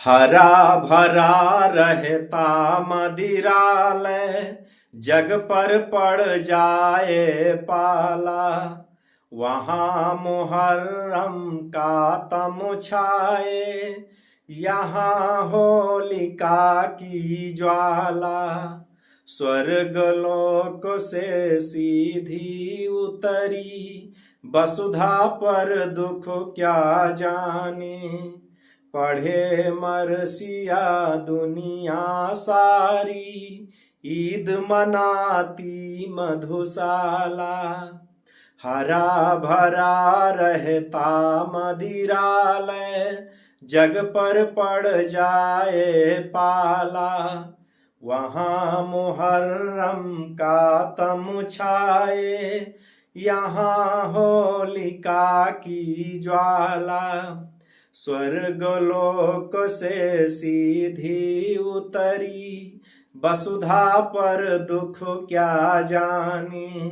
हरा भरा रहता मदिरालय, जग पर पड़ जाए पाला। वहाँ मुहर्रम का तम छाए, यहाँ होलिका की ज्वाला। स्वर्ग लोक से सीधी उतरी, वसुधा पर दुख क्या जाने। पढ़े मरसिया दुनिया सारी, ईद मनाती मधुशाला। हरा भरा रहता मदिरालय, जग पर पड़ जाए पाला। वहाँ मुहर्रम का तम छाए, यहाँ होलिका की ज्वाला। स्वर्ग लोक से सीधी उतरी, वसुधा पर दुख क्या जाने।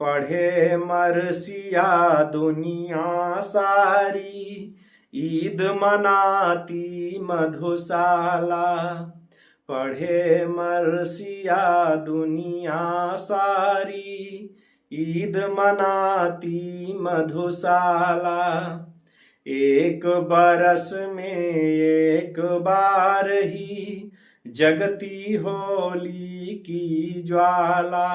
पढ़े मरसिया दुनिया सारी, ईद मनाती मधुशाला। पढ़े मरसिया दुनिया सारी, ईद मनाती मधुशाला। एक बरस में एक बार ही, जगती होली की ज्वाला।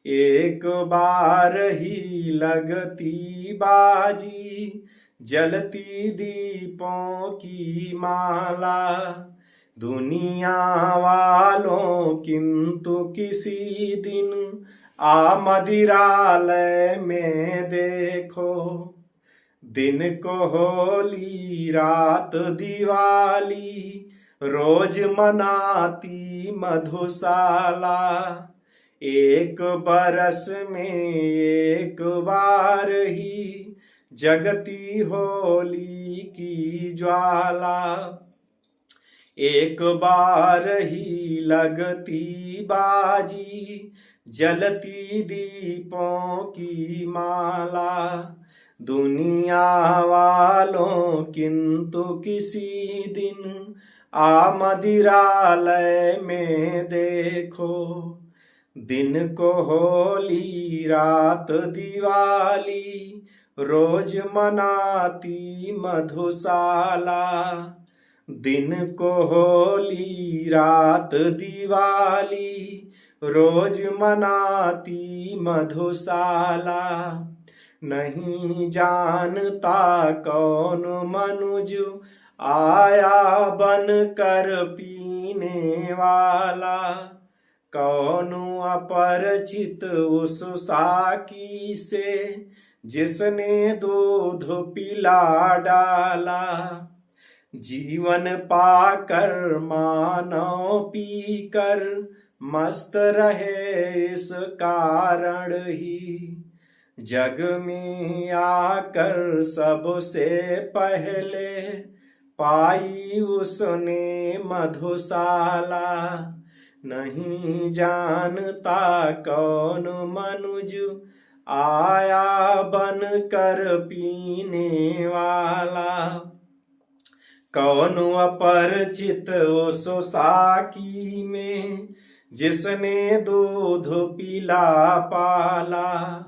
एक बार ही लगती बाजी, जलती दीपों की माला। दुनिया वालों किंतु किसी दिन, आ मदिरालय में देखो। दिन को होली रात दिवाली, रोज मनाती मधुशाला। एक बरस में एक बार ही, जगती होली की ज्वाला। एक बार ही लगती बाजी, जलती दीपों की माला। दुनिया वालों किंतु किसी दिन, आ मदिरालय में देखो। दिन को होली रात दिवाली, रोज मनाती मधुशाला। दिन को होली रात दिवाली, रोज मनाती मधुशाला। नहीं जानता कौन मनुज, आया बन कर पीने वाला। कौन अपरिचित उस साकी से, जिसने दूध पिला डाला। जीवन पाकर मानव पीकर, मस्त रहे इस कारण ही। जग में आकर सबसे पहले, पाई उसने मधुशाला। नहीं जानता कौन मनुज, आया बन कर पीने वाला। कौन अपरिचित उस साकी में, जिसने दूध पिला पाला।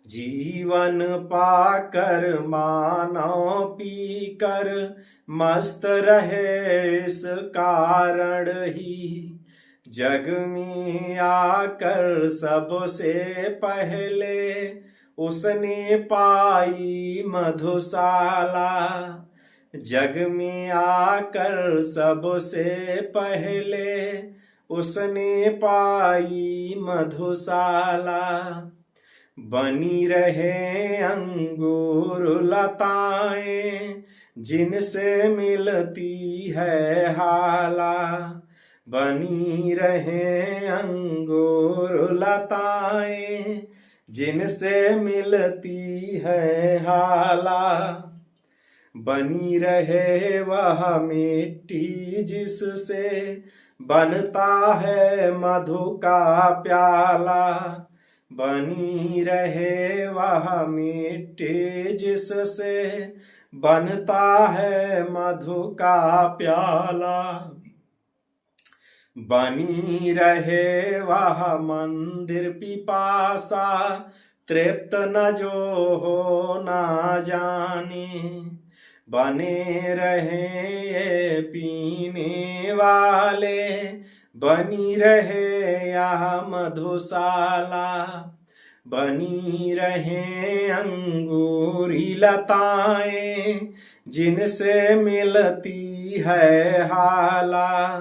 जीवन पाकर मानव पीकर, मस्त रहे इस कारण ही। जग में आकर सबसे पहले, उसने पाई मधुशाला। जग में आकर सबसे पहले, उसने पाई मधुशाला। बनी रहे अंगूर लताएं, जिनसे मिलती है हाला। बनी रहे अंगूर लताएं, जिनसे मिलती है हाला। बनी रहे वह मिट्टी जिससे, बनता है मधु का प्याला। बनी रहे वह मिट्टी जिससे, बनता है मधु का प्याला। बनी रहे वह मंदिर पिपासा, तृप्त न जो हो ना जाने। बने रहे ये पीने वाले, बनी रहे यह मधुशाला। बनी रहे अंगूरी लताएं, जिनसे मिलती है हाला।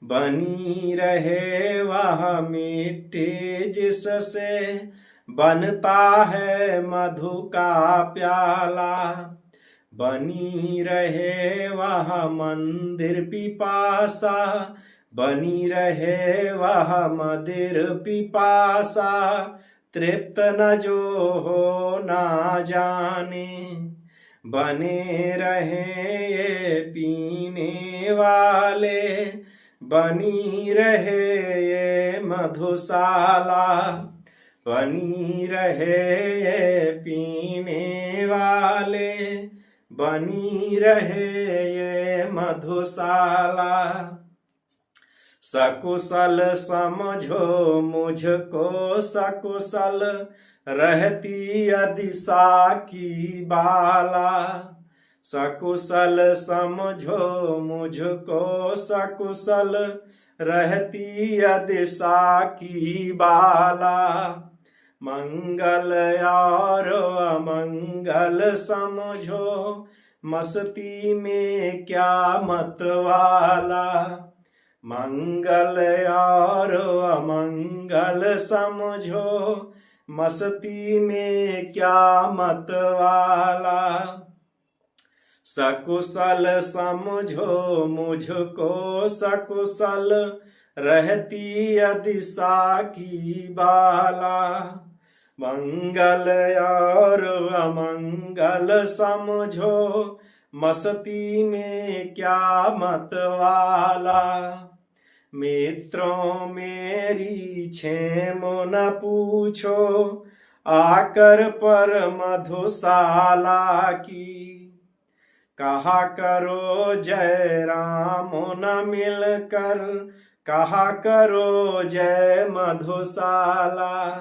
बनी रहे वह मिट्टी जिससे बनता है मधु का प्याला। बनी रहे वह मंदिर पिपासा, बनी रहे वह मदिर पिपासा। तृप्त न जो हो ना जाने, बने रहे ये पीने वाले। बनी रहे ये मधुशाला, बनी रहे ये पीने वाले। बनी रहे ये मधुशाला। सकुशल समझो मुझको सकुशल, रहती यदि साकी बाला। सकुशल समझो मुझको सकुशल, रहती यदि साकी बाला। मंगल और अमंगल समझो, मस्ती में क्या मतवाला। मंगल और अमंगल समझो, मस्ती में क्या मतवाला। सकुशल समझो मुझको सकुशल, रहती यदि साकी बाला। मंगल और अमंगल समझो, मस्ती में क्या मतवाला। मित्रों मेरी क्षेम न पूछो, आकर पर मधुशाला की। कहा करो जय राम न मिलकर, कहा करो जय मधुशाला।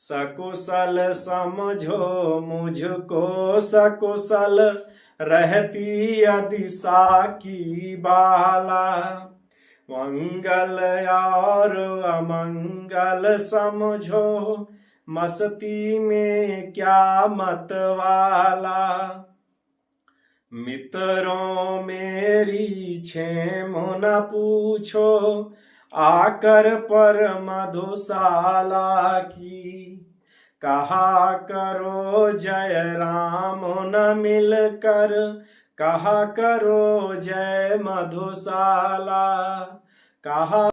सकुशल समझो मुझको सकुशल, रहती यदि साकी बाला। मंगल और अमंगल समझो, मस्ती में क्या मतवाला। मित्रों मेरी क्षेम न पूछो, आकर पर मधुशाला की। कहा करो जय राम न मिलकर, कहा करो जय मधुशाला। कहा